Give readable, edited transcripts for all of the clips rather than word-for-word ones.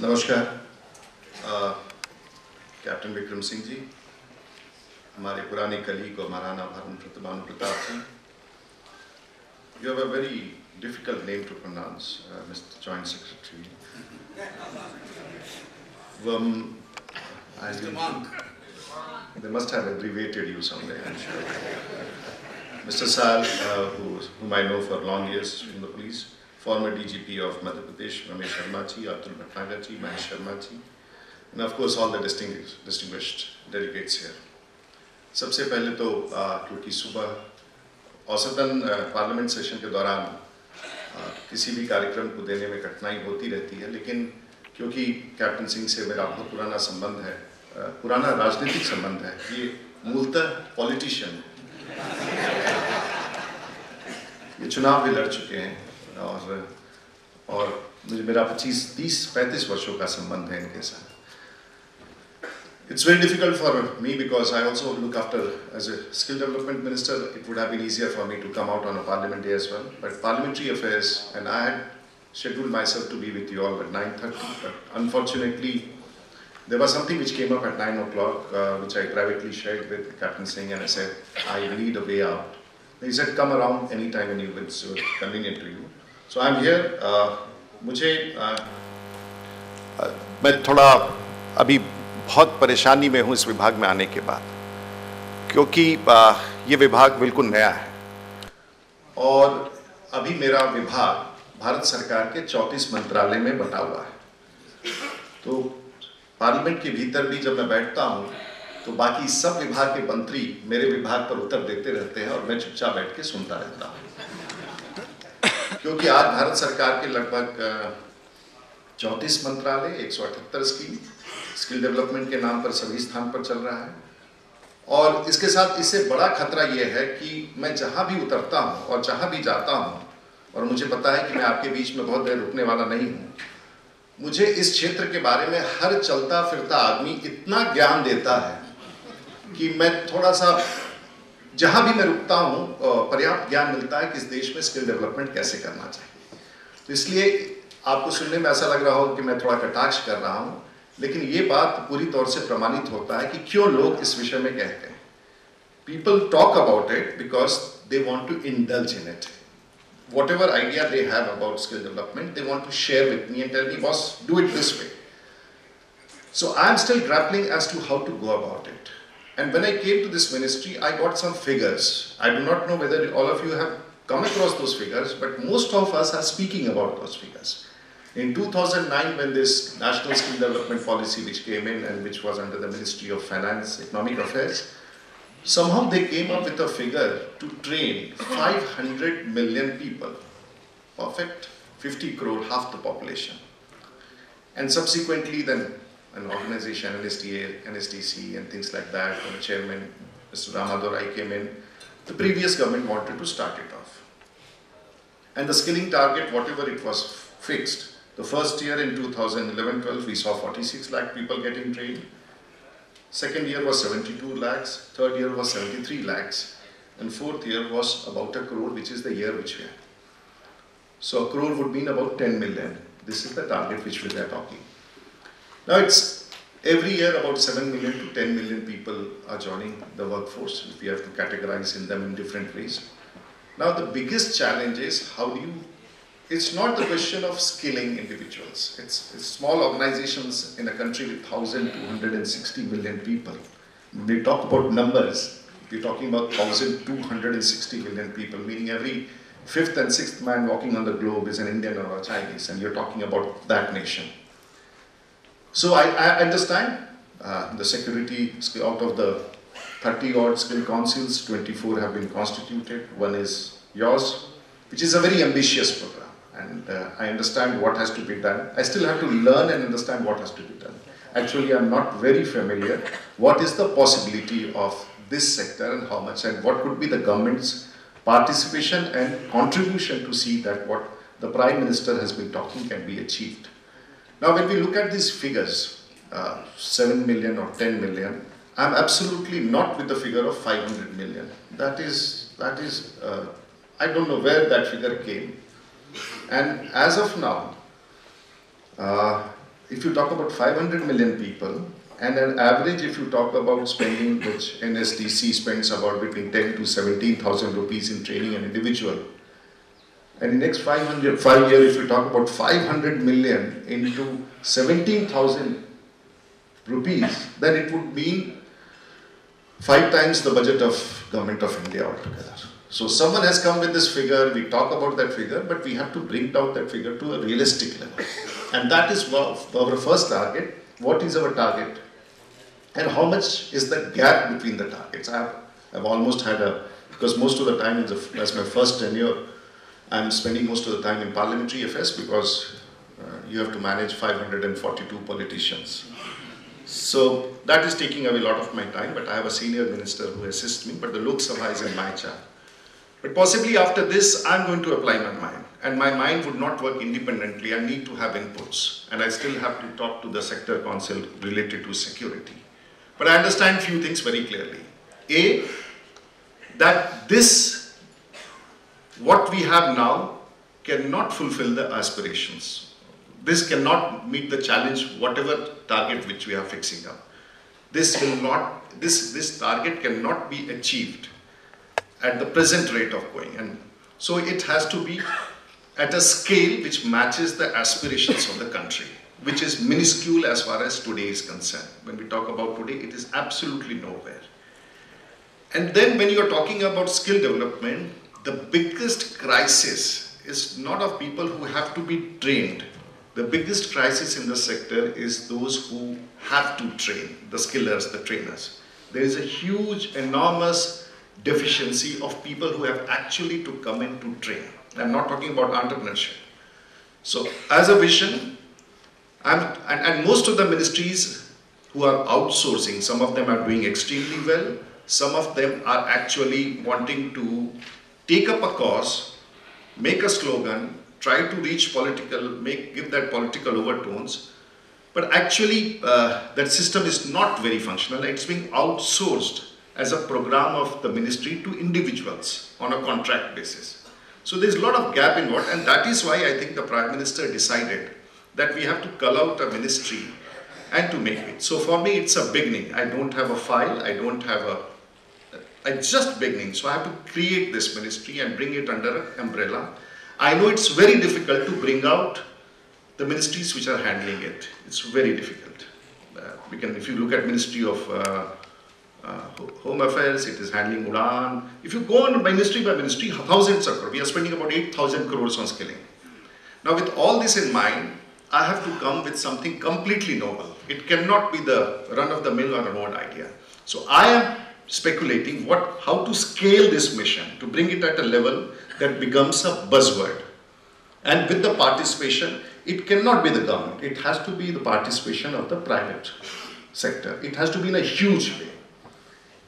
नमस्कार। कैप्टन विक्रम सिंह जी, हमारे पुराने कलीग और महाराणा भानु प्रताप जी, you have a very difficult name to pronounce, Mr. Joint Secretary. Mr. Monk. They must have abbreviated you somewhere, I'm sure. Mr. Sal, whom I know for long years from the police, former DGP of Madhya Pradesh, Ramesh Sharma ji, Atul Bhatnagar ji, Mahesh Sharma ji, and of course all the distinguished delegates here. सबसे पहले तो क्योंकि सुबह औसतन parliament session के दौरान किसी भी कार्यक्रम को देने में कठिनाई होती रहती है, लेकिन क्योंकि कैप्टन सिंह से मेरा बहुत पुराना संबंध है, पुराना राजनीतिक संबंध है, ये मूलतः पॉलिटिशियन, ये चुनाव भी लड़ चुके हैं और मुझे मेरा 30-35 वर्षों का संबंध है इनके साथ. It's very difficult for me because I also look after, as a skill development minister, it would have been easier for me to come out on a parliament day as well. But parliamentary affairs, and I had scheduled myself to be with you all at 9:30, but unfortunately, there was something which came up at 9 o'clock, which I privately shared with Captain Singh, and I said, I need a way out. He said, come around anytime when it's convenient to you. So I'm here. मैं थोड़ा अभी बहुत परेशानी में हूँ इस विभाग में आने के बाद, क्योंकि ये विभाग बिल्कुल नया है और अभी मेरा विभाग भारत सरकार के 34 मंत्रालय में बटा हुआ है. तो पार्लियामेंट के भीतर भी जब मैं बैठता हूँ तो बाकी सब विभाग के मंत्री मेरे विभाग पर उत्तर देते रहते हैं और मैं चुपचाप बैठ के सुनता रहता हूँ, क्योंकि आज भारत सरकार के लगभग 34 मंत्रालय, 178 स्किल डेवलपमेंट के नाम पर सभी स्थान पर चल रहा है. और इसके साथ इससे बड़ा खतरा यह है कि मैं जहां भी उतरता हूं और जहां भी जाता हूं, और मुझे पता है कि मैं आपके बीच में बहुत देर रुकने वाला नहीं हूं, मुझे इस क्षेत्र के बारे में हर चलता फिरता आदमी इतना ज्ञान देता है कि मैं थोड़ा सा, जहां भी मैं रुकता हूं, पर्याप्त ज्ञान मिलता है कि इस देश में स्किल डेवलपमेंट कैसे करना चाहिए. तो इसलिए आपको सुनने में ऐसा लग रहा हो कि मैं थोड़ा कटाक्ष कर रहा हूं, लेकिन ये बात पूरी तौर से प्रमाणित होता है कि क्यों लोग इस विषय में कहते हैं. People talk about it because they want to indulge in it. Whatever idea they have about skill development, they want to share with me and tell me, boss, do it this way. So I am still grappling as to how to go about it. And when I came to this ministry, I got some figures. I do not know whether all of you have come across those figures, but most of us are speaking about those figures. In 2009, when this National Skill Development Policy which came in and which was under the Ministry of Finance, Economic Affairs, somehow they came up with a figure to train 500 million people. Perfect, 50 crore, half the population. And subsequently then an organization, NSTA, NSTC and things like that, when the chairman, Mr. Ramadorai came in, the previous government wanted to start it off. And the skilling target, whatever it was fixed, the first year in 2011-12, we saw 46 lakh people getting trained. Second year was 72 lakhs, third year was 73 lakhs, and fourth year was about a crore, which is the year which we are. So a crore would mean about 10 million. This is the target which we are talking. Now it's every year about 7 million to 10 million people are joining the workforce. We have to categorize in them in different ways. Now the biggest challenge is how do you, it's not the question of skilling individuals. It's small organizations in a country with 1,260 million people. When we talk about numbers, we're talking about 1,260 million people, meaning every fifth and sixth man walking on the globe is an Indian or a Chinese, and you're talking about that nation. So I understand the security, out of the 30 odd skill councils, 24 have been constituted. One is yours, which is a very ambitious program. And I understand what has to be done. I still have to learn and understand what has to be done. Actually, I'm not very familiar. What is the possibility of this sector and how much, and what could be the government's participation and contribution to see that what the Prime Minister has been talking can be achieved. Now, when we look at these figures, 7 million or 10 million, I'm absolutely not with the figure of 500 million. That is, I don't know where that figure came. And as of now, if you talk about 500 million people, and an average if you talk about spending, which NSDC spends about between 10 to 17,000 rupees in training an individual, and in the next 5 years if you talk about 500 million into 17,000 rupees, then it would mean 5 times the budget of Government of India altogether. So someone has come with this figure, we talk about that figure, but we have to bring down that figure to a realistic level. And that is our first target. What is our target? And how much is the gap between the targets? I've almost had because most of the time, as my first tenure, I'm spending most of the time in parliamentary affairs because you have to manage 542 politicians. So that is taking away a lot of my time, but I have a senior minister who assists me, but the Lok Sabha is in my charge. But possibly after this, I'm going to apply my mind. And my mind would not work independently. I need to have inputs. And I still have to talk to the sector council related to security. But I understand few things very clearly. A, that this, what we have now, cannot fulfill the aspirations. This cannot meet the challenge, whatever target which we are fixing up. This target cannot be achieved at the present rate of going, and so it has to be at a scale which matches the aspirations of the country, which is minuscule as far as today is concerned. When we talk about today, it is absolutely nowhere. And then when you are talking about skill development, the biggest crisis is not of people who have to be trained. The biggest crisis in the sector is those who have to train, the skillers, the trainers. There is a huge, enormous deficiency of people who have actually to come in to train. I'm not talking about entrepreneurship. So as a vision, and most of the ministries who are outsourcing, some of them are doing extremely well, some of them are actually wanting to take up a cause, make a slogan, try to reach political, give that political overtones, but actually that system is not very functional. It's being outsourced as a program of the ministry to individuals on a contract basis. So there's a lot of gap in what, and that is why I think the Prime Minister decided that we have to cull out a ministry and to make it. So for me, it's a beginning. I don't have a file, it's just beginning. So I have to create this ministry and bring it under an umbrella. I know it's very difficult to bring out the ministries which are handling it. It's very difficult. If you look at Ministry of Home Affairs, it is handling Udan. If you go on ministry by ministry, thousands of crores. We are spending about 8,000 crores on skilling. Now with all this in mind, I have to come with something completely novel. It cannot be the run-of-the-mill or an old idea. So I am speculating how to scale this mission, to bring it at a level that becomes a buzzword. And with the participation, it cannot be the government. It has to be the participation of the private sector. It has to be in a huge way.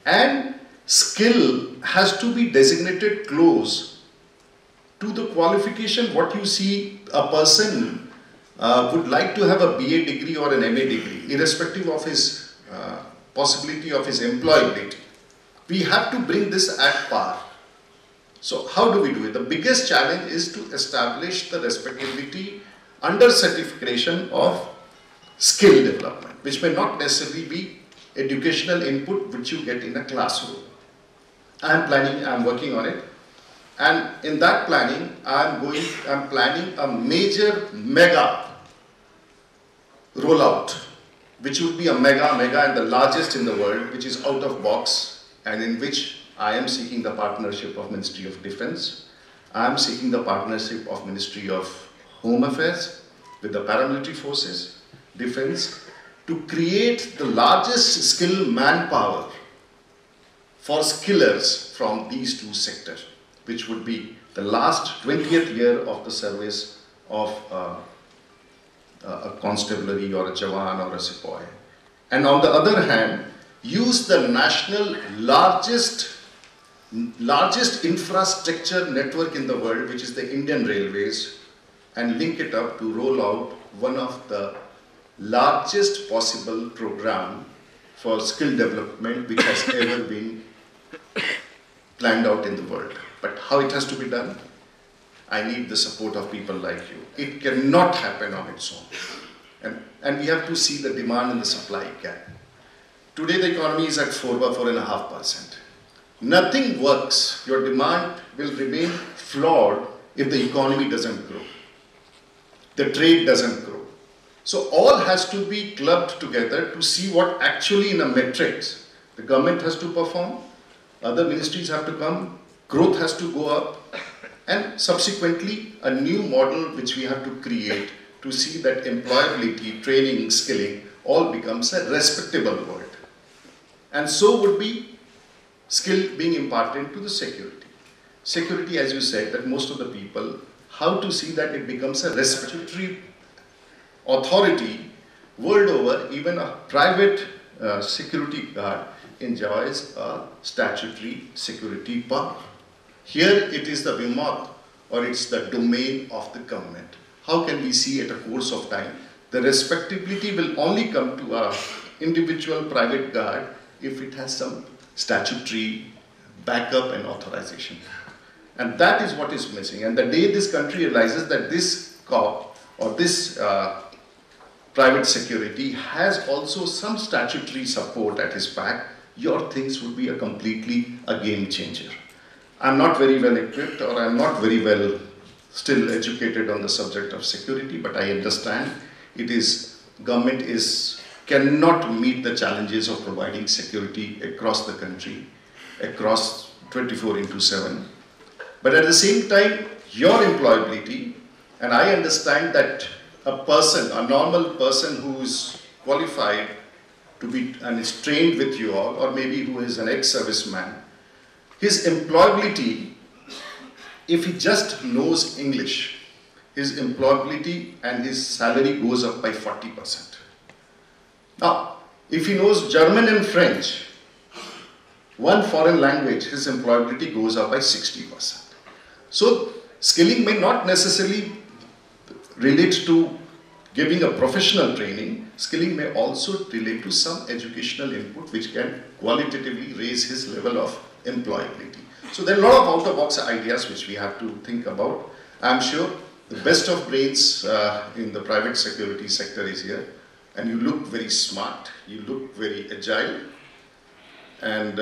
And skill has to be designated close to the qualification. What you see, a person would like to have a BA degree or an MA degree, irrespective of his possibility of his employability. We have to bring this at par. So how do we do it? The biggest challenge is to establish the respectability under certification of skill development, which may not necessarily be educational input which you get in a classroom. I'm working on it. And in that planning, I'm planning a major mega rollout, which would be a mega and the largest in the world, which is out of box, and in which I am seeking the partnership of Ministry of Defense. I am seeking the partnership of Ministry of Home Affairs with the paramilitary forces, defense, to create the largest skill manpower for skillers from these two sectors, which would be the last 20th year of the service of a constabulary or a Jawan or a Sepoy. And on the other hand, use the national largest infrastructure network in the world, which is the Indian Railways, and link it up to roll out one of the largest possible program for skill development which has ever been planned out in the world. But how it has to be done? I need the support of people like you. It cannot happen on its own. And we have to see the demand and the supply gap. Today the economy is at 4.5%. Nothing works. Your demand will remain flawed if the economy doesn't grow. The trade doesn't grow. So all has to be clubbed together to see what actually in a matrix the government has to perform, other ministries have to come, growth has to go up, and subsequently a new model which we have to create to see that employability, training, skilling all becomes a respectable word. And so would be skill being imparted to the security. Security, as you said, that most of the people, how to see that it becomes a respiratory authority world over. Even a private security guard enjoys a statutory security power. Here it is the VIMOC, or it's the domain of the government. How can we see at a course of time the respectability will only come to a individual private guard if it has some statutory backup and authorization. And that is what is missing. And the day this country realizes that this corp or this private security has also some statutory support at his back, your things would be completely a game changer. I'm not very well equipped, or I'm not very well still educated on the subject of security, but I understand government cannot meet the challenges of providing security across the country, across 24/7. But at the same time, your employability, and I understand that a normal person who is qualified to be and is trained with you all, or maybe who is an ex-serviceman, his employability, if he just knows English, his employability and his salary goes up by 40%. Now, if he knows German and French, one foreign language, his employability goes up by 60%. So, skilling may not necessarily relate to giving a professional training. Skilling may also relate to some educational input which can qualitatively raise his level of employability. So there are a lot of out-of-box ideas which we have to think about. I'm sure the best of brains in the private security sector is here, and you look very smart, you look very agile, and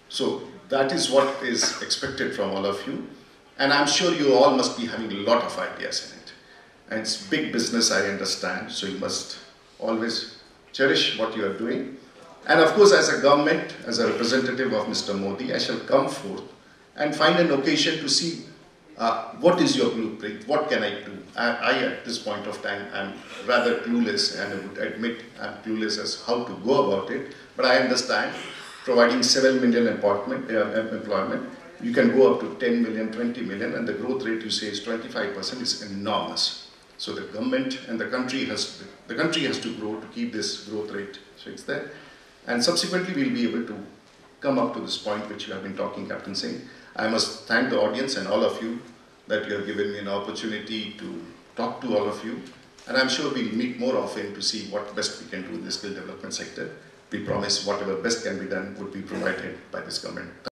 so that is what is expected from all of you. And I'm sure you all must be having a lot of ideas in it. And it's big business, I understand, so you must always cherish what you are doing. And of course, as a government, as a representative of Mr. Modi, I shall come forth and find an occasion to see what is your blueprint, what can I do. I at this point of time, I'm rather clueless, and I would admit I'm clueless as how to go about it, but I understand providing 7 million employment, you can go up to 10 million, 20 million, and the growth rate you say is 25% is enormous. So the government and the country has to grow to keep this growth rate. So it's there. And subsequently we'll be able to come up to this point which you have been talking, Captain Singh. I must thank the audience and all of you that you have given me an opportunity to talk to all of you. And I'm sure we'll meet more often to see what best we can do in the skill development sector. We promise whatever best can be done would be provided by this government.